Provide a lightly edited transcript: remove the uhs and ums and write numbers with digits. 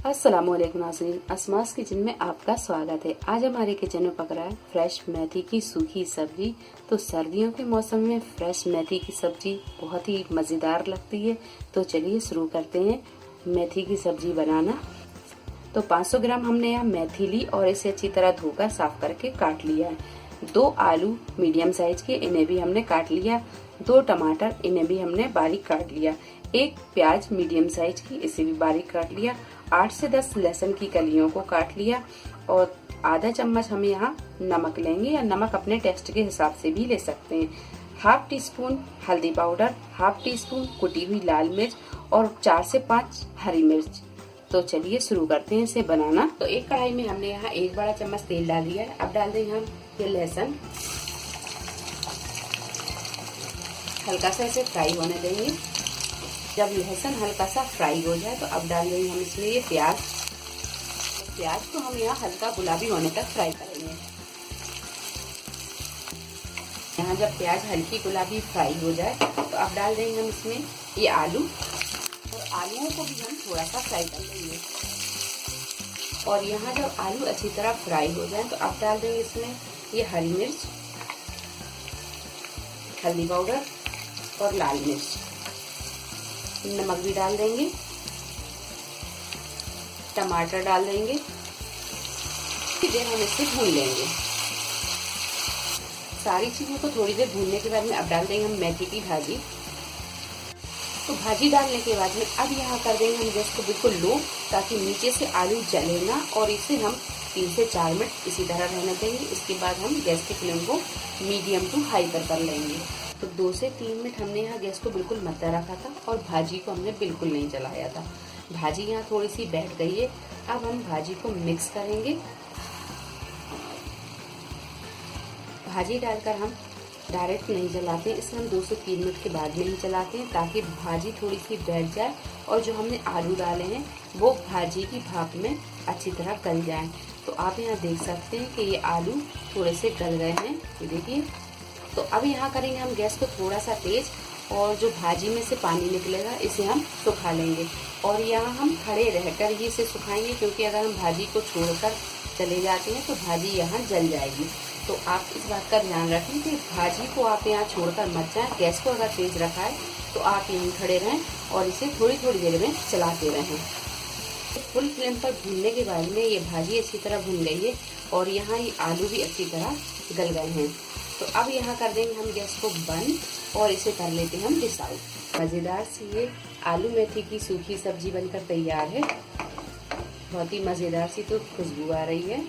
अस्सलामुअलैकुम नाज़रीन, अस्मास किचन में आपका स्वागत है। आज हमारे किचन में पक रहा है फ्रेश मेथी की सूखी सब्जी। तो सर्दियों के मौसम में फ्रेश मेथी की सब्जी बहुत ही मज़ेदार लगती है। तो चलिए शुरू करते हैं मेथी की सब्जी बनाना। तो 500 ग्राम हमने यहाँ मेथी ली और इसे अच्छी तरह धोकर साफ करके काट लिया है। 2 आलू मीडियम साइज के, इन्हें भी हमने काट लिया। 2 टमाटर, इन्हें भी हमने बारीक काट लिया। 1 प्याज मीडियम साइज की, इसे भी बारीक काट लिया। 8 से 10 लहसुन की कलियों को काट लिया और आधा चम्मच हम यहाँ नमक लेंगे, या नमक अपने टेस्ट के हिसाब से भी ले सकते हैं। हाफ टी स्पून हल्दी पाउडर, हाफ टी स्पून कुटी हुई लाल मिर्च और 4 से 5 हरी मिर्च। तो चलिए शुरू करते हैं इसे बनाना। तो एक कढ़ाई में हमने यहाँ 1 बड़ा चम्मच तेल डाल दिया है। अब डाल देंगे हम ये लहसुन, हल्का सा इसे फ्राई होने देंगे। जब लहसुन हल्का सा फ्राई हो जाए तो अब डाल देंगे हम इसमें ये प्याज। प्याज को हम यहाँ हल्का गुलाबी होने तक फ्राई करेंगे। यहाँ जब प्याज हल्की गुलाबी फ्राई हो जाए तो अब डाल देंगे हम इसमें ये आलू, और आलूओं को भी हम थोड़ा सा फ्राई कर लेंगे। और यहाँ जब आलू अच्छी तरह फ्राई हो जाए तो अब डाल देंगे इसमें ये हरी मिर्च, हल्दी पाउडर और लाल मिर्च। नमक भी डाल देंगे, टमाटर डाल देंगे। देर हम इसे भून लेंगे। सारी चीजों को थोड़ी देर भूनने के बाद में अब डाल देंगे हम मेथी की भाजी। तो भाजी डालने के बाद में अब यहाँ कर देंगे हम गैस को बिल्कुल लो, ताकि नीचे से आलू जले ना, और इसे हम 3 से 4 मिनट इसी तरह रहने देंगे। इसके बाद हम गैस की फ्लेम को मीडियम टू हाई पर कर लेंगे। तो 2 से 3 मिनट हमने यहाँ गैस को बिल्कुल मद्दा रखा था और भाजी को हमने बिल्कुल नहीं जलाया था। भाजी यहाँ थोड़ी सी बैठ गई है। अब हम भाजी को मिक्स करेंगे। भाजी डालकर हम डायरेक्ट नहीं जलाते, इसे हम 2 से 3 मिनट के बाद में ही चलाते हैं, ताकि भाजी थोड़ी सी बैठ जाए और जो हमने आलू डाले हैं वो भाजी की भाप में अच्छी तरह गल जाए। तो आप यहाँ देख सकते हैं कि ये आलू थोड़े से गल गए हैं, ये देखिए। तो अब यहाँ करेंगे हम गैस को थोड़ा सा तेज, और जो भाजी में से पानी निकलेगा इसे हम सुखा लेंगे। और यहाँ हम खड़े रहकर ही इसे सुखाएंगे, क्योंकि अगर हम भाजी को छोड़कर चले जाते हैं तो भाजी यहाँ जल जाएगी। तो आप इस बात का ध्यान रखें कि भाजी को आप यहाँ छोड़कर मत जाएं। गैस को अगर तेज रखा है तो आप यहीं खड़े रहें और इसे थोड़ी थोड़ी देर में चलाते रहें। तो फुल फ्लेम पर भूनने के बाद में ये भाजी अच्छी तरह भून गई है और यहाँ ये आलू भी अच्छी तरह गल गए हैं। तो अब यहाँ कर देंगे हम गैस को बंद और इसे कर लेते हैं हम डिश आउट। मज़ेदार सी ये आलू मेथी की सूखी सब्जी बनकर तैयार है। बहुत ही मज़ेदार सी तो खुशबू आ रही है।